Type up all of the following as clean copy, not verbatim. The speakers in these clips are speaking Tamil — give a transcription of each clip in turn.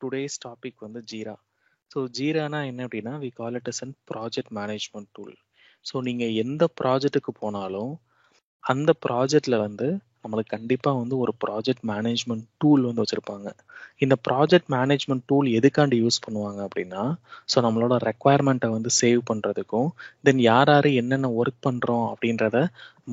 today's topic வந்து ஜீரா. ஸோ ஜீரானா என்ன அப்படின்னா we call it as an project management tool. So நீங்கள் எந்த ப்ராஜெக்ட்டுக்கு போனாலும் அந்த ப்ராஜெக்ட்ல வந்து நம்மளுக்கு கண்டிப்பாக வந்து ஒரு ப்ராஜெக்ட் மேனேஜ்மெண்ட் டூல் வந்து வச்சுருப்பாங்க. இந்த ப்ராஜெக்ட் மேனேஜ்மெண்ட் டூல் எதுக்காண்டி யூஸ் பண்ணுவாங்க அப்படின்னா, ஸோ நம்மளோட ரெக்குவயர்மெண்ட்டை வந்து சேவ் பண்ணுறதுக்கும், தென் யார் யார் என்னென்ன ஒர்க் பண்ணுறோம் அப்படின்றத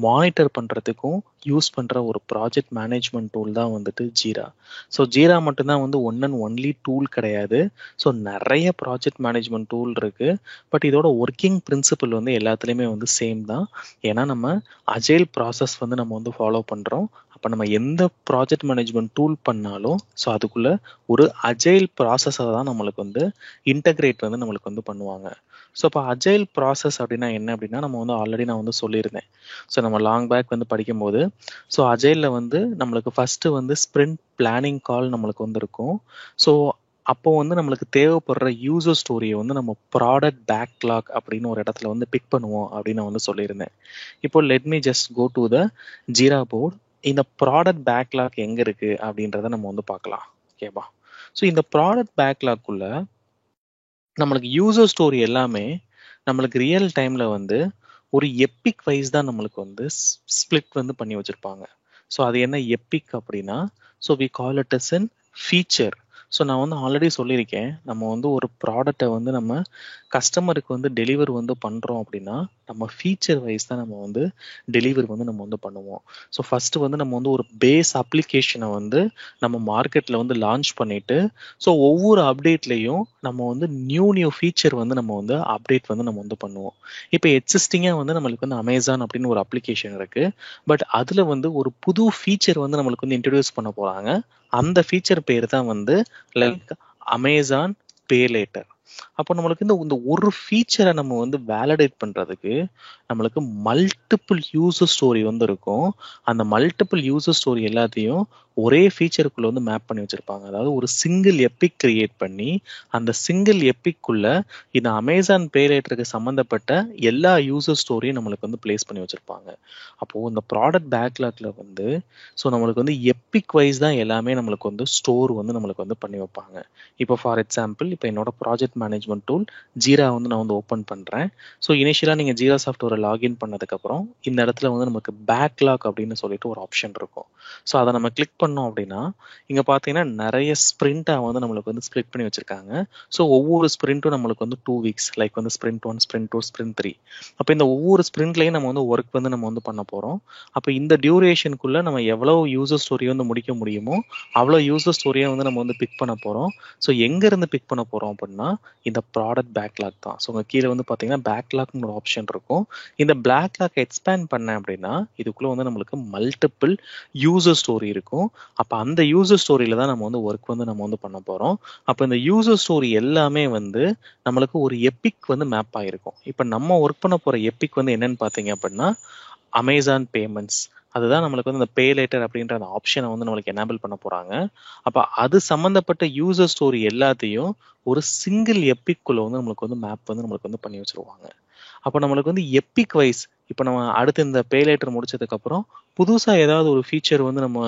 மானிட்டர் பண்ணுறதுக்கும் யூஸ் பண்ணுற ஒரு ப்ராஜெக்ட் மேனேஜ்மெண்ட் டூல் தான் வந்துட்டு ஜீரா. ஸோ ஜீரா மட்டும்தான் வந்து ஒன் அண்ட் ஒன்லி டூல் கிடையாது. ஸோ நிறைய ப்ராஜெக்ட் மேனேஜ்மெண்ட் டூல் இருக்குது. பட் இதோட ஒர்க்கிங் பிரின்சிபல் வந்து எல்லாத்துலேயுமே வந்து சேம் தான். ஏன்னா நம்ம அஜைல் ப்ராசஸ் வந்து நம்ம வந்து ஃபாலோ பண்ணுறோம். அப்போ நம்ம எந்த ப்ராஜெக்ட் மேனேஜ்மெண்ட் டூல் பண்ணாலும் ஸோ அதுக்குள்ள ஒரு அஜைல் ப்ராசஸை தான் நம்மளுக்கு வந்து இன்டகிரேட் வந்து நம்மளுக்கு வந்து பண்ணுவாங்க. ஸோ இப்போ அஜைல் ப்ராசஸ் அப்படின்னா என்ன அப்படின்னா, நம்ம வந்து ஆல்ரெடி நான் வந்து சொல்லியிருந்தேன். ஸோ நம்ம லாங் பேக் வந்து படிக்கும்போது ஸோ அஜைலில் வந்து நம்மளுக்கு ஃபஸ்ட்டு வந்து ஸ்ப்ரிண்ட் பிளானிங் கால் நம்மளுக்கு வந்து இருக்கும். ஸோ அப்போ வந்து நம்மளுக்கு தேவைப்படுற யூசர் ஸ்டோரியை வந்து நம்ம ப்ராடக்ட் பேக்லாக் அப்படின்னு ஒரு இடத்துல வந்து பிக் பண்ணுவோம் அப்படின்னு நான் வந்து சொல்லியிருந்தேன். இப்போ let me just go to the Jira board. இந்த ப்ராடக்ட் பேக்லாக் எங்கே இருக்குது அப்படின்றத நம்ம வந்து பார்க்கலாம். ஓகேவா? ஸோ இந்த ப்ராடக்ட் பேக்லாக்குள்ள நம்மளுக்கு யூசர் ஸ்டோரி எல்லாமே நம்மளுக்கு ரியல் டைமில் வந்து ஒரு எப்பிக் வைஸ் தான் நம்மளுக்கு வந்து ஸ்பிளிட் வந்து பண்ணி வச்சுருப்பாங்க. ஸோ அது என்ன எப்பிக் அப்படின்னா, so we call it as an feature. So நான் வந்து ஆல்ரெடி சொல்லியிருக்கேன், நம்ம வந்து ஒரு ப்ராடக்டை வந்து நம்ம கஸ்டமருக்கு வந்து டெலிவர் வந்து பண்ணுறோம் அப்படின்னா நம்ம ஃபீச்சர் வைஸ் தான் நம்ம வந்து டெலிவர் வந்து நம்ம வந்து பண்ணுவோம். ஸோ ஃபஸ்ட்டு வந்து நம்ம வந்து ஒரு பேஸ் அப்ளிகேஷனை வந்து நம்ம மார்க்கெட்டில் வந்து லான்ச் பண்ணிவிட்டு ஸோ ஒவ்வொரு அப்டேட்லேயும் நம்ம வந்து நியூ ஃபீச்சர் வந்து நம்ம வந்து அப்டேட் வந்து நம்ம வந்து பண்ணுவோம். இப்போ எக்ஸிஸ்டிங்காக வந்து நம்மளுக்கு வந்து அமேசான் அப்படின்னு ஒரு அப்ளிகேஷன் இருக்குது. பட் அதில் வந்து ஒரு புது ஃபீச்சர் வந்து நம்மளுக்கு வந்து இன்ட்ரடியூஸ் பண்ண போகிறாங்க. அந்த ஃபீச்சர் பேர் தான் வந்து லைக் அமேசான் பே லேட்டர். அப்போ நம்மளுக்கு இந்த ஒரு ஃபீச்சரை நம்ம வந்து வேலிடேட் பண்ணுறதுக்கு நம்மளுக்கு மல்டிபிள் யூசர் ஸ்டோரி வந்து இருக்கும். அந்த மல்டிபிள் யூசர் ஸ்டோரி எல்லாத்தையும் ஒரே ஃபீச்சருக்குள்ள வந்து மேப் பண்ணி வச்சிருப்பாங்க. அதாவது ஒரு சிங்கிள் எப்பிக் கிரியேட் பண்ணி அந்த சிங்கிள் எப்பிக்குள்ள இந்த அமேசான் பே லேட்டருக்கு சம்மந்தப்பட்ட எல்லா யூசர் ஸ்டோரியும் நம்மளுக்கு வந்து பிளேஸ் பண்ணி வச்சிருப்பாங்க. அப்போது இந்த ப்ராடக்ட் பேக்லாக்ல வந்து ஸோ நம்மளுக்கு வந்து எப்பிக் வைஸ் தான் எல்லாமே நம்மளுக்கு வந்து ஸ்டோர் வந்து நம்மளுக்கு வந்து பண்ணி வைப்பாங்க. இப்போ ஃபார் எக்ஸாம்பிள், இப்போ என்னோட ப்ராஜெக்ட் மேனேஜ்மெண்ட் டூல் ஜீரா வந்து நான் வந்து ஓப்பன் பண்ணுறேன். ஸோ இனிஷியலாக நீங்கள் ஜீரா சாஃப்ட்வேரை லாகின் பண்ணதுக்கப்புறம் இந்த இடத்துல வந்து நமக்கு பேக்லாக் அப்படின்னு சொல்லிட்டு ஒரு ஆப்ஷன் இருக்கும். ஸோ அதை நம்ம கிளிக் பண்ணோம் அப்படின்னா இங்கே பார்த்தீங்கன்னா நிறைய ஸ்ப்ரிண்ட்டாக வந்து நம்மளுக்கு வந்து ஸ்ப்ளிட் பண்ணி வச்சுருக்காங்க. ஸோ ஒவ்வொரு ஸ்ப்ரிண்ட்டும் நம்மளுக்கு வந்து 2 வீக்ஸ், லைக் வந்து ஸ்ப்ரிண்ட் 1, ஸ்ப்ரிண்ட் 2, ஸ்ப்ரிண்ட் 3. அப்போ இந்த ஒவ்வொரு ஸ்ப்ரிண்ட்லையும் நம்ம வந்து ஒர்க் வந்து நம்ம வந்து பண்ண போகிறோம். அப்போ இந்த டியூரேஷனுக்குள்ளே நம்ம எவ்வளோ யூசர் ஸ்டோரி வந்து முடிக்க முடியுமோ அவ்வளோ யூசர் ஸ்டோரியை வந்து நம்ம வந்து பிக் பண்ண போகிறோம். ஸோ எங்கேருந்து பிக் பண்ண போகிறோம் அப்படின்னா இந்த ப்ராடக்ட் பேக்லாக் தான். ஸோ உங்கள் கீழே வந்து பார்த்தீங்கன்னா பேக்லாக்னு ஒரு ஆப்ஷன் இருக்கும். இந்த பேக்லாக் எக்ஸ்பேண்ட் பண்ணேன் அப்படின்னா இதுக்குள்ளே வந்து நம்மளுக்கு மல்டிபிள் யூசர் ஸ்டோரி இருக்கும். அப்போ அந்த யூசர் ஸ்டோரியில் தான் நம்ம வந்து ஒர்க் வந்து நம்ம வந்து பண்ண போகிறோம். அப்போ இந்த யூசர் ஸ்டோரி எல்லாமே வந்து நம்மளுக்கு ஒரு எப்பிக் வந்து மேப் ஆகிருக்கும். இப்போ நம்ம ஒர்க் பண்ண போகிற எப்பிக் வந்து என்னன்னு பார்த்தீங்க அப்படின்னா அமேசான் பேமெண்ட்ஸ். அதுதான் நம்மளுக்கு வந்து இந்த பே லேட்டர் அப்படின்ற அந்த ஆப்ஷனை வந்து நம்மளுக்கு எனேபிள் பண்ண போகிறாங்க. அப்போ அது சம்மந்தப்பட்ட யூசர் ஸ்டோரி எல்லாத்தையும் ஒரு சிங்கிள் எப்பிக்குள்ளே வந்து நம்மளுக்கு வந்து மேப் வந்து நம்மளுக்கு வந்து பண்ணி வச்சுருவாங்க. அப்போ நம்மளுக்கு வந்து எப்பிக் வைஸ் இப்போ நம்ம அடுத்து இந்த பே லேட்டர் முடிச்சதுக்கப்புறம் புதுசாக ஏதாவது ஒரு ஃபீச்சர் வந்து நம்ம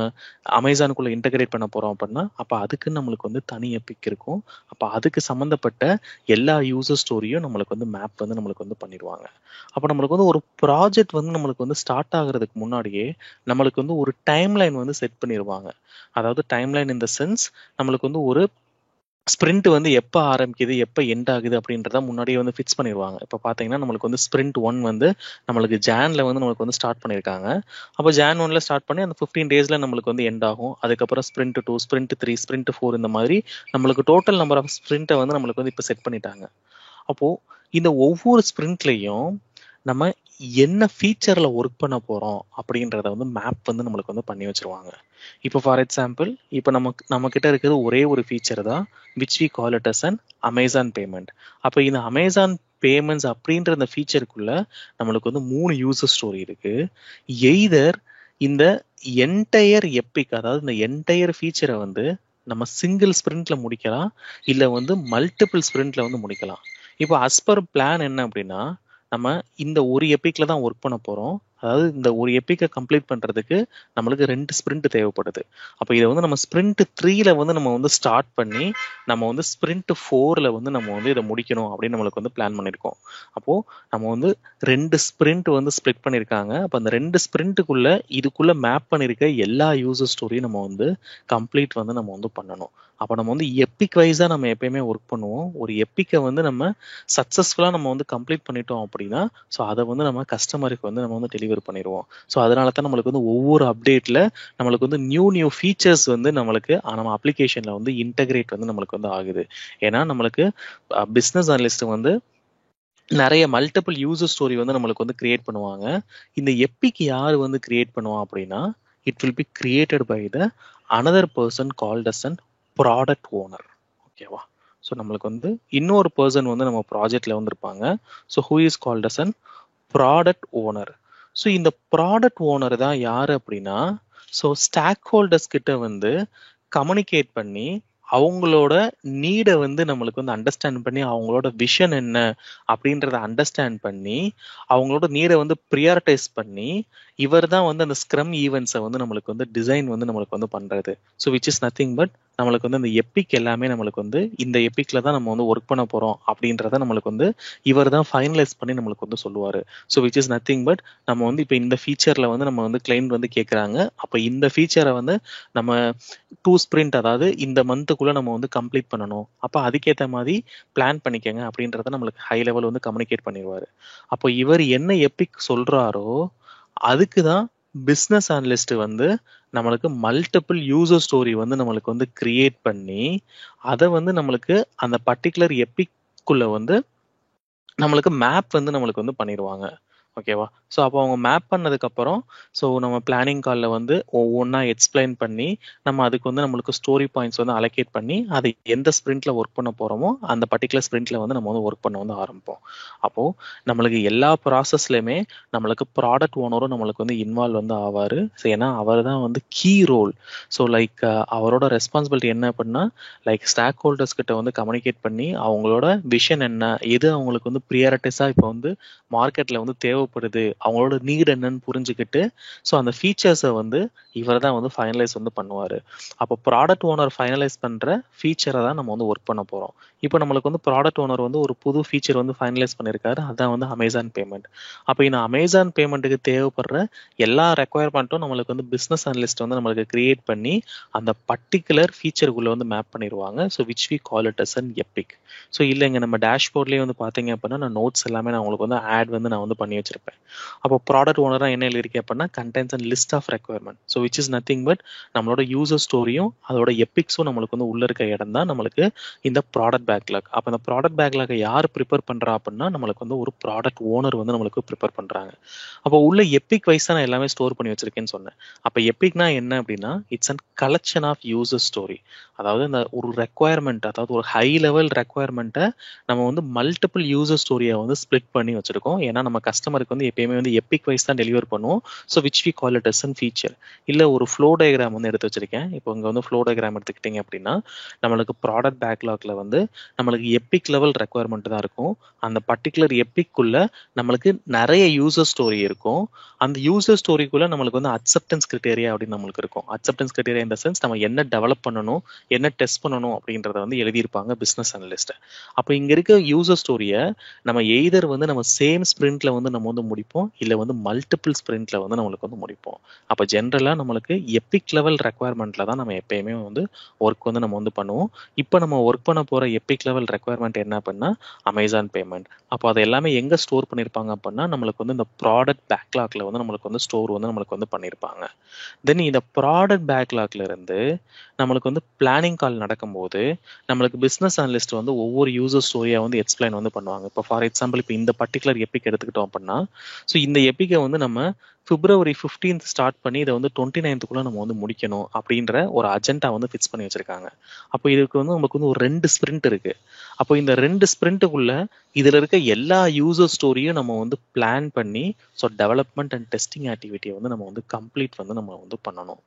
அமேசானுக்குள்ளே இன்டகிரேட் பண்ண போகிறோம் அப்படின்னா அப்போ அதுக்கு நம்மளுக்கு வந்து தனி எப்பிக் இருக்கும். அப்போ அதுக்கு சம்மந்தப்பட்ட எல்லா யூசர் ஸ்டோரியும் நம்மளுக்கு வந்து மேப் வந்து நம்மளுக்கு வந்து பண்ணிடுவாங்க. அப்போ நம்மளுக்கு வந்து ஒரு ப்ராஜெக்ட் வந்து நம்மளுக்கு வந்து ஸ்டார்ட் ஆகுறதுக்கு முன்னாடியே நம்மளுக்கு வந்து ஒரு டைம்லைன் வந்து செட் பண்ணிடுவாங்க. அதாவது டைம்லைன் இன் த சென்ஸ் நம்மளுக்கு வந்து ஒரு ஸ்ப்ரிண்ட் வந்து எப்போ ஆரம்பிக்குது எப்போ எண்ட் ஆகுது அப்படின்றத முன்னாடியே வந்து ஃபிக்ஸ் பண்ணிடுவாங்க. இப்போ பார்த்தீங்கன்னா நம்மளுக்கு வந்து ஸ்ப்ரிண்ட் 1 வந்து நம்மளுக்கு ஜான்ல வந்து நம்மளுக்கு வந்து ஸ்டார்ட் பண்ணியிருக்காங்க. அப்போ ஜான் 1ல ஸ்டார்ட் பண்ணி அந்த 15 டேஸில் நம்மளுக்கு வந்து எண்ட் ஆகும். அதுக்கப்புறம் ஸ்ப்ரிண்ட் 2, ஸ்ப்ரிண்ட் 3, ஸ்ப்ரிண்ட் 4 இந்த மாதிரி நம்மளுக்கு டோட்டல் நம்பர் ஆஃப் ஸ்ப்ரிண்ட்டை வந்து நம்மளுக்கு வந்து இப்போ செட் பண்ணிட்டாங்க. அப்போது இந்த ஒவ்வொரு ஸ்ப்ரிண்ட்லையும் நம்ம என்ன ஃபீச்சரில் ஒர்க் பண்ண போகிறோம் அப்படின்றத வந்து மேப் வந்து நம்மளுக்கு வந்து பண்ணி வச்சுருவாங்க. இப்போ ஃபார் எக்ஸாம்பிள், இப்போ நம்மக்கிட்ட இருக்கிறது ஒரே ஒரு ஃபீச்சர் தான் which we call it as an Amazon payment. அப்போ இந்த அமேசான் பேமெண்ட்ஸ் அப்படின்ற அந்த ஃபீச்சருக்குள்ள நம்மளுக்கு வந்து 3 யூசர் ஸ்டோரி இருக்குது. எய்தர் இந்த என்டையர் எப்பிக், அதாவது இந்த என்டையர் ஃபீச்சரை வந்து நம்ம சிங்கிள் ஸ்ப்ரிண்ட்ல முடிக்கலாம், இல்லை வந்து மல்டிபிள் ஸ்ப்ரிண்ட்ல வந்து முடிக்கலாம். இப்போ அஸ் பர் பிளான் என்ன அப்படின்னா நம்ம இந்த ஒரு எப்பிக்ல தான் ஒர்க் பண்ண போகிறோம். அதாவது இந்த ஒரு எப்பிக்கை கம்ப்ளீட் பண்றதுக்கு நம்மளுக்கு 2 ஸ்பிரிண்ட் தேவைப்படுது. அப்போ இதை வந்து நம்ம ஸ்பிரிண்ட் 3ல வந்து நம்ம வந்து ஸ்டார்ட் பண்ணி நம்ம வந்து ஸ்பிரிண்ட் 4ல வந்து நம்ம வந்து இதை முடிக்கணும் அப்படின்னு நம்மளுக்கு வந்து பிளான் பண்ணியிருக்கோம். அப்போ நம்ம வந்து 2 ஸ்பிரிண்ட் வந்து ஸ்ப்ளிட் பண்ணியிருக்காங்க. அப்போ அந்த 2 ஸ்பிரிண்ட்டுக்குள்ள இதுக்குள்ள மேப் பண்ணியிருக்க எல்லா யூசர் ஸ்டோரியும் நம்ம வந்து கம்ப்ளீட் வந்து நம்ம வந்து பண்ணணும். அப்போ நம்ம வந்து எப்பிக் வைஸா நம்ம எப்பயுமே ஒர்க் பண்ணுவோம். ஒரு எப்பிக்கை வந்து நம்ம சக்ஸஸ்ஃபுல்லாக நம்ம வந்து கம்ப்ளீட் பண்ணிட்டோம் அப்படின்னா ஸோ அதை வந்து நம்ம கஸ்டமருக்கு வந்து நம்ம வந்து டெலிவர் பண்ணிடுவோம். ஸோ அதனால தான் நம்மளுக்கு வந்து ஒவ்வொரு அப்டேட்டில் நம்மளுக்கு வந்து நியூ ஃபீச்சர்ஸ் வந்து நம்மளுக்கு நம்ம அப்ளிகேஷனில் வந்து இன்டகிரேட் வந்து நம்மளுக்கு வந்து ஆகுது. ஏன்னா நம்மளுக்கு பிஸ்னஸ் அனலிஸ்ட் வந்து நிறைய மல்டிபிள் யூசர் ஸ்டோரி வந்து நம்மளுக்கு வந்து கிரியேட் பண்ணுவாங்க. இந்த எப்பிக் யார் வந்து கிரியேட் பண்ணுவான் அப்படின்னா it will be created by the another person called as an product owner. ஓகேவா? ஸோ நம்மளுக்கு வந்து இன்னொரு பர்சன் வந்து நம்ம ப்ராஜெக்ட்ல வந்து இருப்பாங்க. So who is called as an product owner. So இந்த ப்ராடக்ட் ஓனர் தான் யாரு அப்படின்னா ஸோ ஸ்டாக் ஹோல்டர்ஸ் கிட்ட வந்து கம்யூனிகேட் பண்ணி அவங்களோட நீடை வந்து நம்மளுக்கு வந்து அண்டர்ஸ்டாண்ட் பண்ணி அவங்களோட விஷன் என்ன அப்படின்றத அண்டர்ஸ்டாண்ட் பண்ணி அவங்களோட நீடை வந்து ப்ரியாரிட்டைஸ் பண்ணி இவர் தான் வந்து அந்த ஸ்க்ரம் ஈவெண்ட்ஸை வந்து நம்மளுக்கு வந்து டிசைன் வந்து நம்மளுக்கு வந்து பண்றது. So which is nothing but நம்மளுக்கு வந்து அந்த எப்பிக் எல்லாமே நம்மளுக்கு வந்து இந்த எப்பிக்ல தான் நம்ம வந்து ஒர்க் பண்ண போறோம் அப்படின்றத நம்மளுக்கு வந்து இவர் தான் ஃபைனலைஸ் பண்ணி நம்மளுக்கு வந்து சொல்லுவாரு. So which is nothing but நம்ம வந்து இப்போ இந்த ஃபீச்சர்ல வந்து நம்ம வந்து கிளைண்ட் வந்து கேட்குறாங்க. அப்போ இந்த ஃபீச்சரை வந்து நம்ம 2 ஸ்பிரிண்ட் அதாவது இந்த மந்த்துக்குள்ள நம்ம வந்து கம்ப்ளீட் பண்ணணும். அப்போ அதுக்கேற்ற மாதிரி பிளான் பண்ணிக்கங்க அப்படின்றத நம்மளுக்கு ஹை லெவல் வந்து கம்யூனிகேட் பண்ணிடுவாரு. அப்போ இவர் என்ன எப்பிக் சொல்றாரோ அதுக்கு தான் பிஸ்னஸ் அனலிஸ்ட் வந்து நம்மளுக்கு மல்டிபிள் யூசர் ஸ்டோரி வந்து நம்மளுக்கு வந்து கிரியேட் பண்ணி அதை வந்து நம்மளுக்கு அந்த பர்டிகுலர் எப்பிக்குள்ள வந்து நம்மளுக்கு மேப் வந்து நம்மளுக்கு வந்து பண்ணிடுவாங்க. ஓகேவா? ஸோ அப்போ அவங்க மேப் பண்ணதுக்கப்புறம் ஸோ நம்ம பிளானிங் காலில் வந்து ஒவ்வொன்றா எக்ஸ்பிளைன் பண்ணி நம்ம அதுக்கு வந்து நம்மளுக்கு ஸ்டோரி பாயிண்ட்ஸ் வந்து அலோகேட் பண்ணி அதை எந்த ஸ்பிரிண்ட்ல ஒர்க் பண்ண போகிறோமோ அந்த பர்டிகுலர் ஸ்பிரிண்ட்ல வந்து நம்ம வந்து ஒர்க் பண்ண வந்து ஆரம்பிப்போம். அப்போது நம்மளுக்கு எல்லா ப்ராசஸ்லையுமே நம்மளுக்கு ப்ராடக்ட் ஓனரும் நம்மளுக்கு வந்து இன்வால்வ் வந்து ஆவார். ஸோ ஏன்னா அவர் தான் வந்து கீ ரோல். ஸோ லைக் அவரோட ரெஸ்பான்சிபிலிட்டி என்ன அப்படின்னா லைக் ஸ்டாக் ஹோல்டர்ஸ் கிட்ட வந்து கம்யூனிகேட் பண்ணி அவங்களோட விஷன் என்ன எது அவங்களுக்கு வந்து ப்ரியாரிட்டிஸாக இப்போ வந்து மார்க்கெட்டில் வந்து தேவைப்படுது அவங்களோட நீட் என்னன்னு புரிஞ்சுக்கிட்டு ஸோ அந்த ஃபீச்சர்ஸை வந்து இவர் தான் வந்து ஃபைனலைஸ் வந்து பண்ணுவார். அப்போ ப்ராடக்ட் ஓனர் ஃபைனலைஸ் பண்ணுற ஃபீச்சரை தான் நம்ம வந்து ஒர்க் பண்ண போகிறோம். இப்போ நம்மளுக்கு வந்து ப்ராடக்ட் ஓனர் வந்து ஒரு புது ஃபீச்சர் வந்து ஃபைனலைஸ் பண்ணியிருக்காரு. அதான் வந்து அமேசான் பேமெண்ட். அப்போ இந்த அமேசான் பேமெண்ட்டுக்கு தேவைப்படுற எல்லா ரெக்குயர்மெண்ட்டும் நம்மளுக்கு வந்து பிஸ்னஸ் அனலிஸ்ட் வந்து நம்மளுக்கு கிரியேட் பண்ணி அந்த பர்டிகுலர் ஃபீச்சருக்குள்ளே வந்து மேப் பண்ணிடுவாங்க. So which we call it as an epic. So இல்லைங்க நம்ம டேஷ்போர்ட்லேயே வந்து பார்த்தீங்க அப்படின்னா நான் நோட்ஸ் எல்லாமே நான் உங்களுக்கு வந்து ஆட் வந்து நான் வந்து பண்ணி வச்சிருப்பேன். அப்போ ப்ராடக்ட் ஓனராக என்ன எழுதிருக்கேன் அப்படின்னா contents and list of requirement. So which is nothing but நம்மளோட யூசர் ஸ்டோரியும் அதோட எப்பிக்ஸும் நம்மளுக்கு வந்து உள்ள இருக்க இடம் தான் நம்மளுக்கு இந்த ப்ராடக்ட் பேக்லாக். அப்போ இந்த ப்ராடக்ட் பேக்லாக் யார் ப்ரிப்பேர் பண்றா அப்படின்னா நம்மளுக்கு வந்து ஒரு ப்ராடக்ட் ஓனர் வந்து நம்மளுக்கு ப்ரிப்பேர் பண்றாங்க. அப்போ உள்ள எப்பிக் வைஸ் தான் நான் எல்லாமே ஸ்டோர் பண்ணி வச்சிருக்கேன்னு சொன்னேன். அப்போ எப்பிக்னா என்ன அப்படின்னா it's an collection of user story. அதாவது இந்த ஒரு ரெக்குயர்மெண்ட் அதாவது ஒரு ஹை லெவல் ரெக்குயர்மெண்ட்டை நம்ம வந்து மல்டிபிள் யூசர் ஸ்டோரியை வந்து ஸ்ப்ளிட் பண்ணி வச்சிருக்கோம். ஏன்னா நம்ம கஸ்டமருக்கு வந்து எப்பயுமே வந்து எப்பிக் வைஸ் தான் டெலிவர் பண்ணுவோம். So which we call it as an feature. இல்லை ஒரு ஃப்ளோ டயக்ராம் வந்து எடுத்து வச்சிருக்கேன். இப்போ இங்கே வந்து ஃப்ளோ டயக்ராம் எடுத்துக்கிட்டீங்க அப்படின்னா நம்மளுக்கு ப்ராடக்ட் பேக்லாக்ல வந்து நம்மளுக்கு எப்பிக் லெவல் ரெக்குயர்மெண்ட் தான் இருக்கும். அந்த பர்டிகுலர் எப்பிக்குள்ள நம்மளுக்கு நிறைய யூசர் ஸ்டோரி இருக்கும். அந்த யூசர் ஸ்டோரிக்குள்ள நம்மளுக்கு வந்து அக்செப்டன்ஸ் கிரிட்டேரியா அப்படின்னு நம்மளுக்கு இருக்கும். அக்செப்டன்ஸ் கிரிட்டேரியா இந்த சென்ஸ் நம்ம என்ன டெவலப் பண்ணணும் என்ன டெஸ்ட் பண்ணணும் அப்படின்றத வந்து எழுதியிருப்பாங்க பிஸ்னஸ் அனலிஸ்ட். அப்போ இங்க இருக்க யூசர் ஸ்டோரியை நம்ம எய்தர் வந்து நம்ம சேம் ஸ்பிரிண்ட்ல வந்து நம்ம வந்து முடிப்போம் இல்லை வந்து மல்டிபிள் ஸ்பிரிண்ட்ல வந்து நம்மளுக்கு வந்து முடிப்போம். அப்போ ஜென்ரலா நம்மளுக்கு எப்பிக் லெவல் ரெக்குயர்மெண்ட்ல தான் நம்ம எப்பயுமே வந்து ஒர்க் வந்து நம்ம வந்து பண்ணுவோம். இப்போ நம்ம ஒர்க் பண்ண போற எப்பிக் லெவல் ரெக்குயர்மெண்ட் என்ன அப்படின்னா அமேசான் பேமெண்ட். அப்போ அதை எல்லாமே எங்க ஸ்டோர் பண்ணியிருப்பாங்க அப்படின்னா நம்மளுக்கு வந்து இந்த ப்ராடக்ட் பேக்லாக்ல வந்து நம்மளுக்கு வந்து ஸ்டோர் வந்து நம்மளுக்கு வந்து பண்ணியிருப்பாங்க. தென் இந்த ப்ராடக்ட் பேக்லாக்ல இருந்து நம்மளுக்கு வந்து பிளானிங் கால் நடக்கும்போது நம்மளுக்கு பிஸ்னஸ் அனலிஸ்ட் வந்து ஒவ்வொரு யூசர் ஸ்டோரியா வந்து எக்ஸ்பிளைன் வந்து பண்ணுவாங்க. இப்போ ஃபார் எக்ஸாம்பிள் இப்போ இந்த பர்டிகுலர் எப்பிக் எடுத்துக்கிட்டோம் அப்படின்னா ஸோ இந்த எப்பிக்கை வந்து நம்ம February 15th ஸ்டார்ட் பண்ணி இதை வந்து 29th நம்ம வந்து முடிக்கணும் அப்படின்ற ஒரு அஜெண்டா வந்து ஃபிக்ஸ் பண்ணி வச்சிருக்காங்க. அப்போ இதுக்கு வந்து நமக்கு வந்து ஒரு 2 ஸ்பிரிண்ட் இருக்கு. அப்போ இந்த 2 ஸ்பிரிண்ட்டுக்குள்ள இதுல இருக்க எல்லா யூசர் ஸ்டோரியும் நம்ம வந்து பிளான் பண்ணி ஸோ டெவலப்மெண்ட் அண்ட் டெஸ்டிங் ஆக்டிவிட்டியை வந்து நம்ம வந்து கம்ப்ளீட் வந்து நம்ம வந்து பண்ணணும்.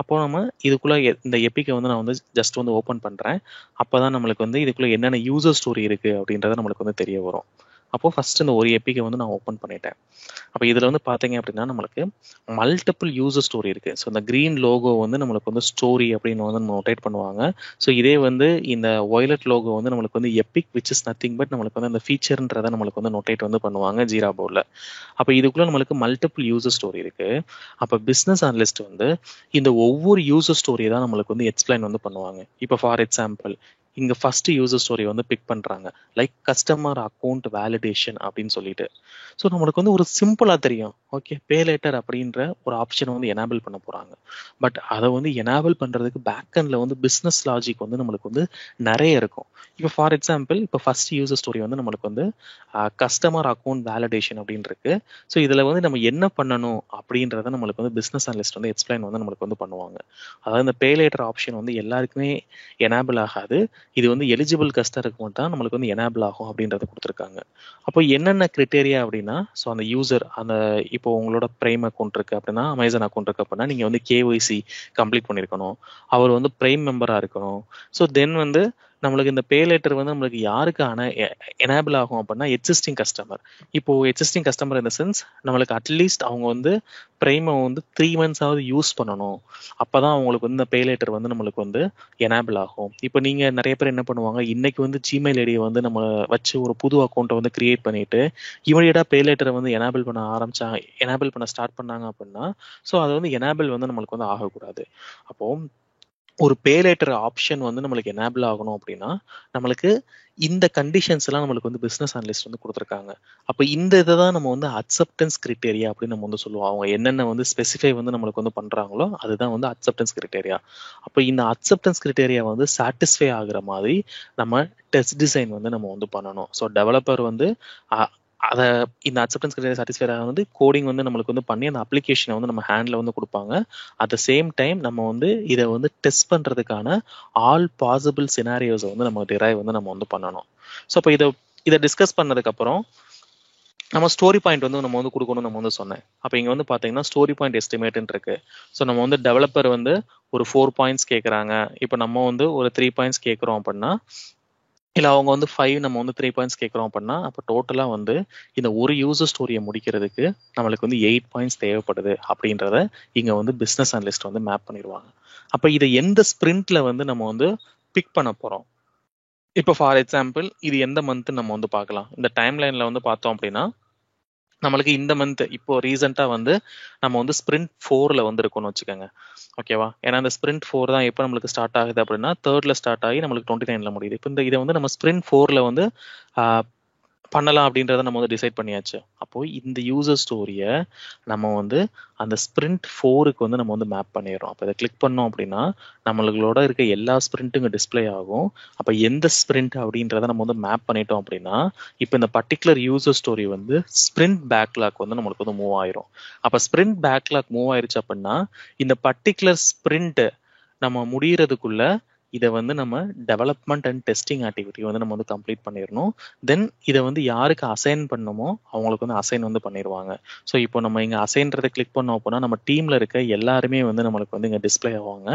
அப்போ நம்ம இதுக்குள்ள இந்த எப்பிக்கை வந்து நான் வந்து ஜஸ்ட் வந்து ஓப்பன் பண்றேன். அப்பதான் நம்மளுக்கு வந்து இதுக்குள்ள என்னென்ன யூசர் ஸ்டோரி இருக்கு அப்படின்றத நம்மளுக்கு வந்து தெரிய வரும். அப்போ ஃபர்ஸ்ட் இந்த ஒரு எபிக்கை வந்து நான் ஓப்பன் பண்ணிட்டேன். அப்போ இதில் வந்து பார்த்தீங்க அப்படின்னா நம்மளுக்கு மல்டிபிள் யூசர் ஸ்டோரி இருக்கு. ஸோ இந்த கிரீன் லோகோ வந்து நம்மளுக்கு வந்து ஸ்டோரி அப்படின்னு வந்து நம்ம நோட்டேட் பண்ணுவாங்க. ஸோ இதே வந்து இந்த வயலட் லோகோ வந்து நம்மளுக்கு வந்து Epic which is nothing but நம்மளுக்கு வந்து அந்த ஃபீச்சர்ன்றதை நம்மளுக்கு வந்து நோட்டேட் வந்து பண்ணுவாங்க ஜீரா போர்டில். அப்போ இதுக்குள்ள நம்மளுக்கு மல்டிபிள் யூசர் ஸ்டோரி இருக்கு. அப்போ பிஸ்னஸ் அனலிஸ்ட் வந்து இந்த ஒவ்வொரு யூசர் ஸ்டோரியை தான் நம்மளுக்கு வந்து எக்ஸ்பிளைன் வந்து பண்ணுவாங்க. இப்போ ஃபார் எக்ஸாம்பிள் இங்க ஃபர்ஸ்ட் யூசர் ஸ்டோரி வந்து பிக் பண்றாங்க, லைக் கஸ்டமர் அக்கௌண்ட் வேலிடேஷன் அப்படின்னு சொல்லிட்டு. ஸோ நம்மளுக்கு வந்து ஒரு சிம்பிளா தெரியும், ஓகே பே லேட்டர் அப்படின்ற ஒரு ஆப்ஷனை வந்து எனேபிள் பண்ண போறாங்க. பட் அதை வந்து எனேபிள் பண்றதுக்கு பேக் எண்ட்ல வந்து பிசினஸ் லாஜிக் வந்து நம்மளுக்கு வந்து நிறைய இருக்கும். இப்போ ஃபார் எக்ஸாம்பிள் இப்போ ஃபர்ஸ்ட் யூசர் ஸ்டோரி வந்து நம்மளுக்கு வந்து கஸ்டமர் அக்கௌண்ட் வேலிடேஷன் அப்படின்னு இருக்கு. ஸோ இதுல வந்து நம்ம என்ன பண்ணணும் அப்படின்றத நம்மளுக்கு வந்து பிசினஸ் அனலிஸ்ட் வந்து எக்ஸ்பிளைன் வந்து நம்மளுக்கு வந்து பண்ணுவாங்க. அதாவது இந்த பே லேட்டர் ஆப்ஷன் வந்து எல்லாருக்குமே எனேபிள் ஆகாது, இது வந்து எலிஜிபிள் கஸ்டமருக்கு மட்டும் தான் நம்மளுக்கு வந்து எனேபிள் ஆகும் அப்படின்றத கொடுத்துருக்காங்க. அப்போ என்னென்ன கிரிட்டேரியா அப்படின்னா, ஸோ அந்த யூசர் அந்த இப்போ உங்களோட பிரைம் அக்கௌண்ட் இருக்கு அப்படின்னா, அமேசான் அக்கௌண்ட் இருக்கு அப்படின்னா நீங்க வந்து கேஒய்சி கம்ப்ளீட் பண்ணியிருக்கணும், அவர் வந்து பிரைம் மெம்பரா இருக்கணும். ஸோ தென் வந்து நம்மளுக்கு இந்த பே லேட்டர் வந்து நம்மளுக்கு யாருக்கு எனேபிள் ஆகும் அப்படின்னா எக்ஸிஸ்டிங் கஸ்டமர். இப்போ எக்ஸிஸ்டிங் கஸ்டமர் இந்த சென்ஸ் நம்மளுக்கு அட்லீஸ்ட் அவங்க வந்து பிரைமை வந்து 3 months ஆவது யூஸ் பண்ணணும், அப்பதான் அவங்களுக்கு வந்து இந்த பே லேட்டர் வந்து நம்மளுக்கு வந்து எனேபிள் ஆகும். இப்போ நீங்க நிறைய பேர் என்ன பண்ணுவாங்க, இன்னைக்கு வந்து ஜிமெயில் ஐடியை வந்து நம்ம வச்சு ஒரு புது அக்கௌண்ட்டை வந்து கிரியேட் பண்ணிட்டு இமீடியட்டா பே லேட்டரை வந்து எனேபிள் பண்ண ஆரம்பிச்சாங்க, எனேபிள் பண்ண ஸ்டார்ட் பண்ணாங்க அப்படின்னா ஸோ அது வந்து எனேபிள் வந்து நம்மளுக்கு வந்து ஆகக்கூடாது. அப்போ ஒரு பே லேட்டர் ஆப்ஷன் வந்து நம்மளுக்கு எனேபிள் ஆகணும் அப்படின்னா நம்மளுக்கு இந்த கண்டிஷன்ஸ் எல்லாம் நம்மளுக்கு வந்து பிசினஸ் அனலிஸ்ட் வந்து கொடுத்துருக்காங்க. அப்போ இந்த இதை தான் நம்ம வந்து அக்செப்டன்ஸ் கிரிட்டேரியா அப்படின்னு நம்ம வந்து சொல்லுவோம். அவங்க என்னென்ன வந்து ஸ்பெசிஃபை வந்து நம்மளுக்கு வந்து பண்றாங்களோ அதுதான் வந்து அக்செப்டன்ஸ் கிரிட்டேரியா. அப்போ இந்த அக்செப்டன்ஸ் கிரிட்டேரியா வந்து சாட்டிஸ்ஃபை ஆகுற மாதிரி நம்ம டெஸ்ட் டிசைன் வந்து நம்ம வந்து பண்ணணும். ஸோ டெவலப்பர் வந்து அதை இந்த அக்செப்டன்ஸ் கிரிட்டேரியா சாட்டிஸ்ஃபை வந்து கோடிங் வந்து நம்மளுக்கு வந்து பண்ணி அந்த அப்ளிகேஷனை வந்து நம்ம ஹேண்ட்ல வந்து கொடுப்பாங்க. அட் த சேம் டைம் நம்ம வந்து இதை வந்து டெஸ்ட் பண்றதுக்கான ஆல் பாசிபிள் சினாரியோஸை வந்து நம்ம டிரைவ் வந்து நம்ம வந்து பண்ணணும். ஸோ இப்போ இதை டிஸ்கஸ் பண்ணதுக்கு அப்புறம் நம்ம ஸ்டோரி பாயிண்ட் வந்து நம்ம வந்து கொடுக்கணும்னு நம்ம வந்து சொன்னேன். அப்போ இங்கே வந்து பார்த்தீங்கன்னா ஸ்டோரி பாயிண்ட் எஸ்டிமேட்னு இருக்கு. ஸோ நம்ம வந்து டெவலப்பர் வந்து ஒரு 4 points கேட்குறாங்க, இப்போ நம்ம வந்து ஒரு 3 points கேட்குறோம் அப்படின்னா, இல்லை அவங்க வந்து 5 நம்ம வந்து 3 points கேட்குறோம் அப்படின்னா, அப்போ டோட்டலாக வந்து இந்த ஒரு யூசர் ஸ்டோரியை முடிக்கிறதுக்கு நம்மளுக்கு வந்து 8 points தேவைப்படுது அப்படின்றத இங்கே வந்து பிஸ்னஸ் அனலிஸ்ட் வந்து மேப் பண்ணிடுவாங்க. அப்போ இதை எந்த ஸ்பிரிண்ட்ல வந்து நம்ம வந்து பிக் பண்ண போகிறோம், இப்போ ஃபார் எக்ஸாம்பிள் இது எந்த மந்த் நம்ம வந்து பார்க்கலாம். இந்த டைம் லைன்ல வந்து பார்த்தோம் அப்படின்னா நம்மளுக்கு இந்த மந்த் இப்போ ரீசெண்டா வந்து நம்ம வந்து ஸ்பிரிண்ட் 4ல வந்து இருக்கோம்னு வச்சுக்கோங்க, ஓகேவா? ஏன்னா இந்த ஸ்பிரிண்ட் 4 தான் எப்போ நம்மளுக்கு ஸ்டார்ட் ஆகுது அப்படின்னா 3rd ஸ்டார்ட் ஆகி நம்மளுக்கு 29ல முடியுது. இப்போ இதை வந்து நம்ம ஸ்பிரிண்ட் 4ல வந்து பண்ணலாம் அப்படின்றத நம்ம வந்து டிசைட் பண்ணியாச்சு. அப்போ இந்த யூசர் ஸ்டோரியை நம்ம வந்து அந்த ஸ்பிரிண்ட் 4க்கு வந்து நம்ம வந்து மேப் பண்ணிடுறோம். அப்போ இதை கிளிக் பண்ணோம் அப்படின்னா நம்மளோட இருக்க எல்லா ஸ்பிரிண்ட்டுங்க டிஸ்பிளே ஆகும். அப்போ எந்த ஸ்பிரிண்ட் அப்படின்றத நம்ம வந்து மேப் பண்ணிட்டோம் அப்படின்னா இப்போ இந்த பர்டிகுலர் யூசர் ஸ்டோரி வந்து ஸ்பிரிண்ட் பேக்லாக் வந்து நம்மளுக்கு வந்து மூவ் ஆயிரும். அப்போ ஸ்பிரிண்ட் பேக்லாக் மூவ் ஆயிருச்சு அப்படின்னா இந்த பர்டிகுலர் ஸ்பிரிண்ட் நம்ம முடியறதுக்குள்ள இதை வந்து நம்ம டெவலப்மெண்ட் அண்ட் டெஸ்டிங் ஆக்டிவிட்டி வந்து நம்ம வந்து கம்ப்ளீட் பண்ணிடணும். தென் இதை வந்து யாருக்கு அசைன் பண்ணணுமோ அவங்களுக்கு வந்து அசைன் வந்து பண்ணிடுவாங்க. ஸோ இப்போ நம்ம இங்கே அசைன்றதை கிளிக் பண்ணோம் அப்படின்னா நம்ம டீம்ல இருக்க எல்லாருமே வந்து நம்மளுக்கு வந்து இங்கே டிஸ்பிளே ஆவாங்க,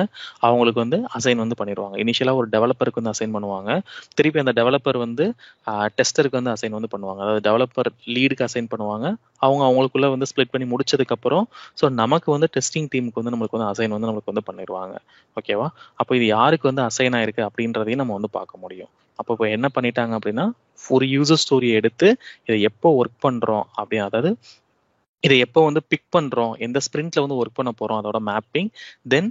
அவங்களுக்கு வந்து அசைன் வந்து பண்ணிடுவாங்க. இனிஷியலாக ஒரு டெவலப்பருக்கு வந்து அசைன் பண்ணுவாங்க, திருப்பி அந்த டெவலப்பர் வந்து டெஸ்டருக்கு வந்து அசைன் வந்து பண்ணுவாங்க, அதாவது டெவலப்பர் லீடுக்கு அசைன் பண்ணுவாங்க, அவங்களுக்குள்ள வந்து ஸ்ப்ளிட் பண்ணி முடிச்சதுக்கு அப்புறம் ஸோ நமக்கு வந்து டெஸ்டிங் டீமுக்கு வந்து நம்மளுக்கு வந்து அசைன் வந்து நம்மளுக்கு வந்து பண்ணிடுவாங்க, ஓகேவா? அப்போ இது யாருக்கு வந்து அசைன் ஆயிருக்கு அப்படின்றதையும் நம்ம வந்து பார்க்க முடியும். அப்போ இப்போ என்ன பண்ணிட்டாங்க அப்படின்னா ஒரு யூசர் ஸ்டோரியை எடுத்து இதை எப்போ ஒர்க் பண்றோம் அப்படி, அதாவது இதை எப்போ வந்து பிக் பண்றோம், எந்த ஸ்பிரிண்ட்ல வந்து ஒர்க் பண்ண போறோம், அதோட மேப்பிங், தென்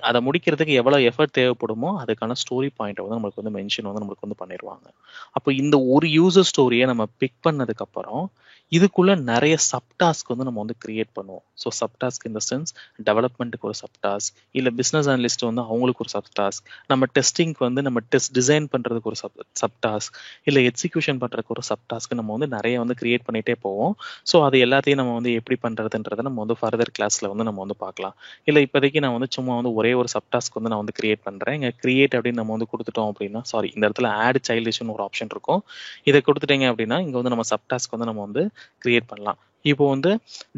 அதை முடிக்கிறதுக்கு எவ்வளவு எஃபர்ட் தேவைப்படுமோ அதுக்கான ஸ்டோரி பாயிண்ட் வந்து நம்மளுக்கு வந்து மென்ஷன் வந்து நம்மளுக்கு வந்து பண்ணிடுவாங்க. அப்போ இந்த ஒரு யூசர் ஸ்டோரியை நம்ம பிக் பண்ணதுக்கு அப்புறம் இதுக்குள்ள நிறைய சப்டாஸ்க் வந்து நம்ம வந்து கிரியேட் பண்ணுவோம். ஸோ சப்டாஸ்க் இந்த சென்ஸ் டெவலப்மெண்ட்டுக்கு ஒரு சப்டாஸ்க், இல்லை பிஸ்னஸ் அனலிஸ்ட் வந்து அவங்களுக்கு ஒரு சப்டாஸ்க், நம்ம டெஸ்டிங்க்கு வந்து நம்ம டெஸ்ட் டிசைன் பண்றதுக்கு ஒரு சப்டாஸ்க், இல்லை எக்ஸிக்யூஷன் பண்றதுக்கு ஒரு சப்டாஸ்க் நம்ம வந்து நிறைய வந்து கிரியேட் பண்ணிட்டே போவோம். ஸோ அது எல்லாத்தையும் நம்ம வந்து எப்படி பண்றதுன்றதை நம்ம வந்து ஃபர்தர் கிளாஸ்ல வந்து நம்ம வந்து பார்க்கலாம். இல்லை இப்போதைக்கு நான் வந்து சும்மா வந்து ஒரே ஒரு சப்டாஸ்க் வந்து நான் வந்து கிரியேட் பண்றேன். இங்கே கிரியேட் அப்படின்னு நம்ம வந்து கொடுத்துட்டோம் அப்படின்னா, சாரி இந்த இடத்துல ஆட் சைல்டிஷ்னு ஒரு ஆப்ஷன் இருக்கும், இதை கொடுத்துட்டீங்க அப்படின்னா இங்க வந்து நம்ம சப்டாஸ்க் வந்து நம்ம வந்து கிரியேட் பண்ணலாம். இப்போ வந்து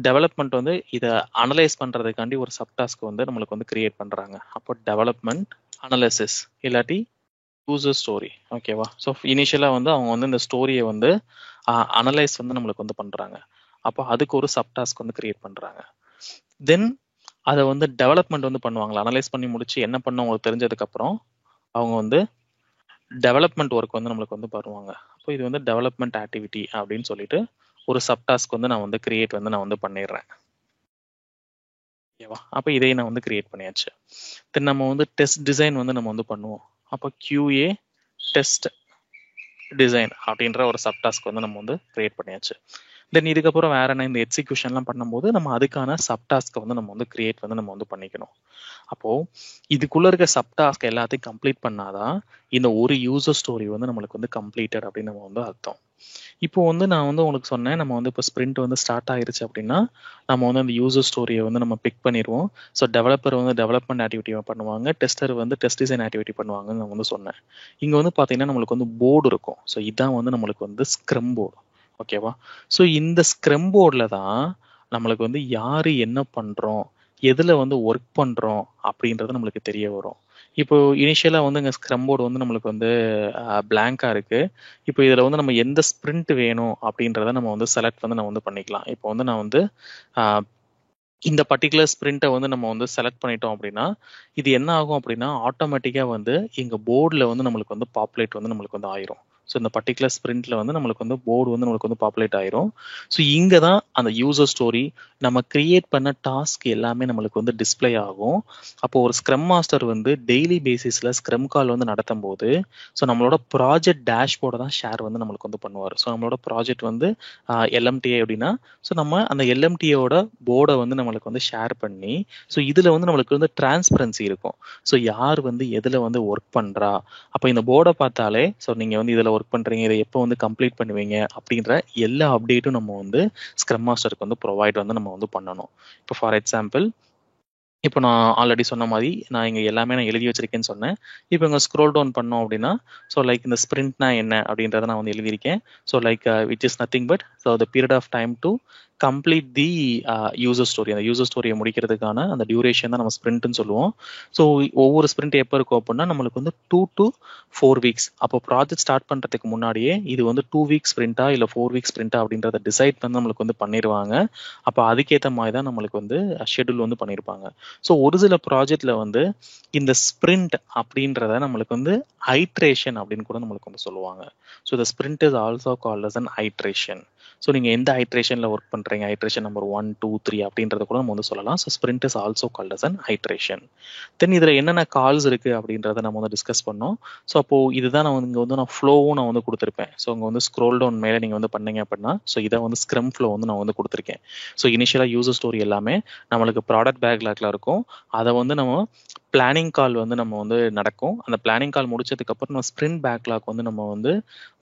டெவலப்மெண்ட் வந்து இதை அனலைஸ் பண்றதுக்காண்டி ஒரு சப்டாஸ்க் வந்து நம்மளுக்கு வந்து கிரியேட் பண்றாங்க. அப்போ டெவலப்மெண்ட் அனலைசிஸ் இல்லாட்டி யூசர் ஸ்டோரி, ஓகேவா? ஸோ இனிஷியலாக வந்து அவங்க வந்து இந்த ஸ்டோரியை வந்து அனலைஸ் வந்து நம்மளுக்கு வந்து பண்றாங்க. அப்போ அதுக்கு ஒரு சப்டாஸ்க் வந்து கிரியேட் பண்றாங்க. தென் அதை வந்து டெவலப்மெண்ட் வந்து பண்ணுவாங்களா, அனலைஸ் பண்ணி முடிச்சு என்ன பண்ண உங்களுக்கு தெரிஞ்சதுக்கு அப்புறம் அவங்க வந்து டெவலப்மெண்ட் ஒர்க் வந்து நம்மளுக்கு வந்து பண்ணுவாங்க. அப்போ இது வந்து டெவலப்மெண்ட் ஆக்டிவிட்டி அப்படின்னு சொல்லிட்டு ஒரு சப்டாஸ்க் வந்து நான் வந்து கிரியேட் வந்து நான் வந்து பண்ணிடுறேன். ஓகேவா? அப்போ இதை நான் வந்து கிரியேட் பண்ணியாச்சு. தென் நம்ம வந்து டெஸ்ட் டிசைன் வந்து நம்ம வந்து பண்ணுவோம். அப்போ QA டெஸ்ட் டிசைன் அப்படின்ற ஒரு சப்டாஸ்க் வந்து நம்ம வந்து கிரியேட் பண்ணியாச்சு. தென் இதுக்கப்புறம் வேற என்ன, இந்த எக்ஸிக்யூஷன்லாம் பண்ணும்போது நம்ம அதுக்கான சப்டாஸ்க்கை வந்து நம்ம வந்து கிரியேட் வந்து நம்ம வந்து பண்ணிக்கணும். அப்போ இதுக்குள்ள இருக்க சப்டாஸ்க் எல்லாத்தையும் கம்ப்ளீட் பண்ணாதான் இந்த ஒரு யூசர் ஸ்டோரி வந்து நம்மளுக்கு வந்து கம்ப்ளீட்டட் அப்படின்னு நம்ம வந்து அர்த்தம். இப்போ வந்து நான் வந்து உங்களுக்கு சொன்னேன், நம்ம வந்து இப்போ ஸ்ப்ரிண்ட் வந்து ஸ்டார்ட் ஆயிருச்சு அப்படின்னா நம்ம வந்து அந்த யூசர் ஸ்டோரியை வந்து நம்ம பிக் பண்ணிடுவோம். ஸோ டெவலப்பர் வந்து டெவலப்மெண்ட் ஆக்டிவிட்டி பண்ணுவாங்க, டெஸ்டர் வந்து டெஸ்ட் டிசைன் ஆக்டிவிட்டி பண்ணுவாங்கன்னு நான் வந்து சொன்னேன். இங்கே வந்து பார்த்தீங்கன்னா நம்மளுக்கு வந்து போர்டு இருக்கும். ஸோ இதான் வந்து நம்மளுக்கு வந்து ஸ்க்ரம் போர்டு. ஓகேவா? ஸோ இந்த ஸ்க்ரம் போர்டில் தான் நம்மளுக்கு வந்து யார் என்ன பண்ணுறோம், எதில் வந்து ஒர்க் பண்ணுறோம் அப்படின்றது நம்மளுக்கு தெரிய வரும். இப்போ இனிஷியலாக வந்து இங்கே ஸ்க்ரம் போர்டு வந்து நம்மளுக்கு வந்து பிளாங்காக இருக்கு. இப்போ இதில் வந்து நம்ம எந்த ஸ்ப்ரிண்ட் வேணும் அப்படின்றத நம்ம வந்து செலக்ட் வந்து நம்ம வந்து பண்ணிக்கலாம். இப்போ வந்து நான் வந்து இந்த பர்டிகுலர் ஸ்ப்ரிண்ட்டை வந்து நம்ம வந்து செலக்ட் பண்ணிட்டோம் அப்படின்னா இது என்ன ஆகும் அப்படின்னா ஆட்டோமேட்டிக்காக வந்து எங்கள் போர்டில் வந்து நம்மளுக்கு வந்து பாப்புலேட் வந்து நம்மளுக்கு வந்து ஆயிரும். ஸோ இந்த பர்டிகுலர் ஸ்ப்ரிண்ட்ல வந்து நம்மளுக்கு வந்து போர்டு வந்து நம்மளுக்கு வந்து பாப்புலேட் ஆயிரும். ஸோ இங்கே தான் அந்த யூசர் ஸ்டோரி நம்ம கிரியேட் பண்ண டாஸ்க் எல்லாமே நம்மளுக்கு வந்து டிஸ்பிளே ஆகும். அப்போ ஒரு ஸ்க்ரம் மாஸ்டர் வந்து டெய்லி பேசிஸில் ஸ்க்ரம் கால் வந்து நடத்தும் போது ஸோ நம்மளோட ப்ராஜெக்ட் டேஷ்போர்டை தான் ஷேர் வந்து நம்மளுக்கு வந்து பண்ணுவார். ஸோ நம்மளோட ப்ராஜெக்ட் வந்து LMTI அப்படின்னா ஸோ நம்ம அந்த LMTAவோட போர்டை வந்து நம்மளுக்கு வந்து ஷேர் பண்ணி ஸோ இதில் வந்து நம்மளுக்கு வந்து டிரான்ஸ்பரன்சி இருக்கும். ஸோ யார் வந்து எதில் வந்து ஒர்க் பண்ணுறா, அப்போ இந்த போர்டை பார்த்தாலே ஸோ நீங்கள் வந்து இதில் ஒர்க் பண்ணுறீங்க, இதை எப்போ வந்து கம்ப்ளீட் பண்ணுவீங்க அப்படின்ற எல்லா அப்டேட்டும் நம்ம வந்து ஸ்க்ரம் மாஸ்டருக்கு வந்து ப்ரொவைட் வந்து நம்ம வந்து பண்ணணும். இப்போ ஃபார் எக்ஸாம்பிள் இப்போ நான் ஆல்ரெடி சொன்ன மாதிரி நான் இங்கே எல்லாமே நான் எழுதி வச்சிருக்கேன்னு சொன்னேன். இப்போ இங்கே ஸ்க்ரோல் டவுன் பண்ணோம் அப்படின்னா ஸோ லைக் இந்த ஸ்ப்ரிண்ட்னா என்ன அப்படின்றத நான் வந்து எழுதியிருக்கேன். So like which is nothing but so the period of time to complete the user story, அந்த யூசர் ஸ்டோரியை முடிக்கிறதுக்கான அந்த டியூரேஷன் தான் நம்ம ஸ்ப்ரிண்ட்னு சொல்லுவோம். ஸோ ஒவ்வொரு ஸ்ப்ரிண்ட் எப்போ இருக்கும் அப்படின்னா நம்மளுக்கு வந்து 2 to 4 வீக்ஸ். அப்போ ப்ராஜெக்ட் ஸ்டார்ட் பண்ணுறதுக்கு முன்னாடியே இது வந்து 2 வீக்ஸ் ஸ்ப்ரிண்டா இல்லை 4 வீக்ஸ் ஸ்ப்ரிண்டா அப்படின்றத டிசைட் பண்ணி நம்மளுக்கு வந்து பண்ணிடுவாங்க. அப்போ அதுக்கேற்ற மாதிரி தான் நம்மளுக்கு வந்து ஷெட்யூல் வந்து பண்ணியிருப்பாங்க. ஸோ ஒரு சில ப்ராஜெக்ட்ல வந்து இந்த ஸ்ப்ரிண்ட் அப்படின்றத நம்மளுக்கு வந்து ஐட்ரேஷன் அப்படின்னு கூட நம்மளுக்கு வந்து சொல்லுவாங்க. So the sprint is also called as an iteration. ஸோ நீங்கள் எந்த ஐட்ரேஷனில் ஒர்க் பண்ணுறீங்க, ஐட்ரேஷன் நம்பர் 1, 2, 3 அப்படின்றத கூட நம்ம வந்து சொல்லலாம். So sprint is also called as an iteration. Then இதில் என்னென்ன கால்ஸ் இருக்குது அப்படின்றத நம்ம வந்து டிஸ்கஸ் பண்ணோம். ஸோ அப்போது இதுதான் நான் வந்து இங்கே வந்து நான் ஃப்ளோவும் நான் வந்து கொடுத்துருப்பேன். ஸோ இங்கே வந்து ஸ்க்ரோல் டவுன் மேலே நீங்கள் வந்து பண்ணீங்க அப்படின்னா ஸோ இதை வந்து ஸ்க்ரம் ஃப்ளோ வந்து நான் வந்து கொடுத்துருக்கேன். ஸோ இனிஷியலாக யூசர் ஸ்டோரி எல்லாமே நம்மளுக்கு ப்ராடக்ட் பேக்லாக்ல இருக்கும். அதை வந்து நம்ம பிளானிங் கால் வந்து நம்ம வந்து நடக்கும். அந்த பிளானிங் கால் முடிச்சதுக்கப்புறம் நம்ம ஸ்ப்ரிண்ட் பேக்லாக் வந்து நம்ம வந்து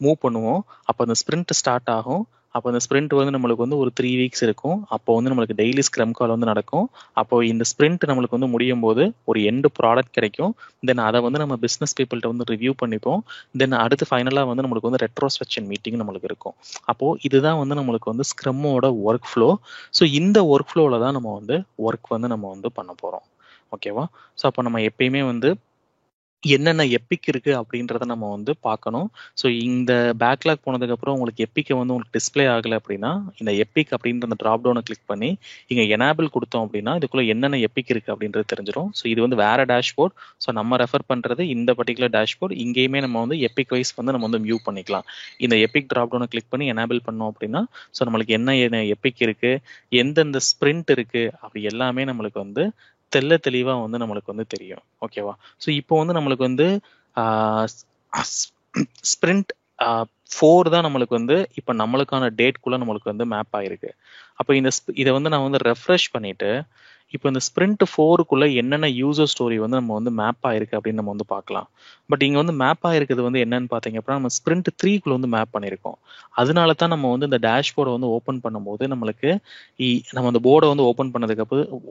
மூவ் பண்ணுவோம். அப்போ அந்த ஸ்ப்ரிண்ட் ஸ்டார்ட் ஆகும். அப்போ அந்த ஸ்ப்ரிண்ட் வந்து நம்மளுக்கு வந்து ஒரு 3 வீக்ஸ் இருக்கும். அப்போ வந்து நம்மளுக்கு டெய்லி ஸ்க்ரம் கால் வந்து நடக்கும். அப்போ இந்த ஸ்ப்ரிண்ட் நம்மளுக்கு வந்து முடியும் போது ஒரு எண்டு ப்ராடக்ட் கிடைக்கும். தென் அதை வந்து நம்ம பிஸ்னஸ் பீப்புள்கிட்ட வந்து ரிவ்யூ பண்ணிப்போம். தென் அடுத்து ஃபைனலாக வந்து நம்மளுக்கு வந்து ரெட்ரோஸ்பெக்ஷன் மீட்டிங் நம்மளுக்கு இருக்கும். அப்போது இதுதான் வந்து நம்மளுக்கு வந்து ஸ்க்ரம்மோட ஒர்க் ஃப்ளோ. ஸோ இந்த ஒர்க் ஃப்ளோவில் தான் நம்ம வந்து ஒர்க் வந்து நம்ம வந்து பண்ண போகிறோம். ஓகேவா? ஸோ அப்போ நம்ம எப்பயுமே வந்து என்னென்ன எப்பிக் இருக்கு அப்படின்றத நம்ம வந்து பார்க்கணும். ஸோ இந்த பேக்லாக் போனதுக்கப்புறம் உங்களுக்கு எப்பிக்கை வந்து உங்களுக்கு டிஸ்பிளே ஆகலை அப்படின்னா இந்த எப்பிக் அப்படின்ற அந்த ட்ராப் டவுனை கிளிக் பண்ணி இங்கே எனேபிள் கொடுத்தோம் அப்படின்னா இதுக்குள்ள என்னென்ன எப்பிக் இருக்கு அப்படின்றது தெரிஞ்சிடும். ஸோ இது வந்து வேற டேஷ்போர்ட். ஸோ நம்ம ரெஃபர் பண்ணுறது இந்த பர்டிகுலர் டேஷ்போர்ட். இங்கேயுமே நம்ம வந்து எப்பிக் வைஸ் வந்து நம்ம வந்து வியூ பண்ணிக்கலாம். இந்த எப்பிக் ட்ராப் டவுனை கிளிக் பண்ணி எனேபிள் பண்ணோம் அப்படின்னா ஸோ நம்மளுக்கு என்ன எப்பிக் இருக்கு, எந்தெந்த ஸ்ப்ரிண்ட் இருக்கு அப்படி எல்லாமே நம்மளுக்கு வந்து தெளிவா வந்து நம்மளுக்கு வந்து தெரியும். ஓகேவா? ஸோ இப்போ வந்து நம்மளுக்கு வந்து ஸ்ப்ரிண்ட் 4 தான் நம்மளுக்கு வந்து இப்போ நம்மளுக்கான டேட்குள்ள நம்மளுக்கு வந்து மேப் ஆயிருக்கு. அப்போ இதை வந்து நான் வந்து ரெஃப்ரெஷ் பண்ணிட்டு இப்போ இந்த ஸ்ப்ரிண்ட் 4க்குள்ள என்னென்ன யூசர் ஸ்டோரி வந்து நம்ம வந்து மேப் ஆயிருக்கு அப்படின்னு நம்ம வந்து பார்க்கலாம். பட் இங்கே வந்து மேப் ஆயிருக்கிறது வந்து என்னன்னு பார்த்தீங்க அப்படின்னா நம்ம ஸ்ப்ரிண்ட் 3க்குள்ள வந்து மேப் பண்ணியிருக்கோம். அதனால தான் நம்ம வந்து இந்த டேஷ்போர்டை வந்து ஓப்பன் பண்ணும்போது நம்மளுக்கு நம்ம அந்த போர்டை வந்து